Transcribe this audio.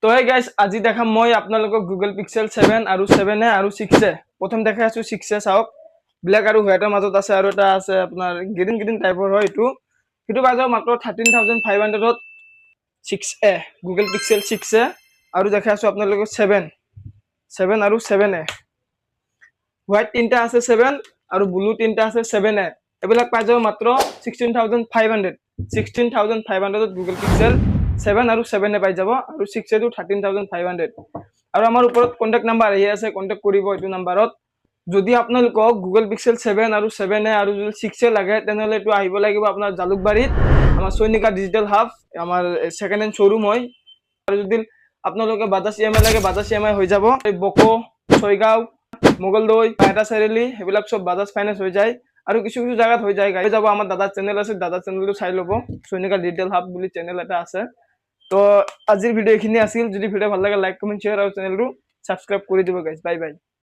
তো hey guys আজি দেখাম মই আপোনালোকক গুগল পিক্সেল 7 আৰু 7 এ আৰু 6 এ প্ৰথম দেখাই আছো 6 এ চাওক ব্ল্যাক আৰু হোৱাইটৰ মাজত আছে আৰু এটা আছে আপোনাৰ গ্ৰীন গ্ৰীন টাইপৰ হয় এটো বাজাৰ মাত্ৰ 13500 ত 6 এ গুগল পিক্সেল 6 এ আৰু দেখাই আছো আপোনালোকক 7 আৰু 7 এ হোৱাইট তিনটা আছে 7 আৰু ব্লু তিনটা আছে 7 এ এবিলাক পাই যাব মাত্ৰ 16500 ত গুগল পিক্সেল 7 আৰু 7 এ পাই যাব আৰু 6 এটো 13500 আৰু আমাৰ ওপৰত কন্টাক্ট নাম্বাৰ আহি আছে কন্টাক্ট কৰিব এটো নাম্বাৰত যদি আপোনালোকক গুগল পিক্সেল 7 আৰু 7 এ আৰু 6 এ লাগে তেনেহলে এটো আহিব লাগিব আপোনাৰ জালুকবাৰীত আমাৰ সৈনিকা ডিজিটেল হাব আমাৰ সেকেন্ড হ্যান্ড শোৰুম হয় আৰু যদি আপোনালোকে বাজাজ ইএমআই লাগে বাজাজ ইএমআই হৈ যাব বকো ছয়গাঁও মোগলদৈ পায়টা চাৰিআলি হেবিলাক সব বাজাজ ফাইনান্স হৈ যায় আৰু কিছু কিছু জায়গাত হৈ যায় গাড়ী যাব আমাৰ দাদাৰ চেনেল আছে দাদাৰ চেনেলটো চাই ল'ব সৈনিকা ডিজিটেল হাব বুলি চেনেল এটা আছে তো আজিৰ ভিডিও এখিনি আছিল যদি ভিডিও ভাল লাগে লাইক কমেন্ট শেয়াৰ আৰু চেনেলটো সাবস্ক্ৰাইব কৰি দিব গাইস বাই বাই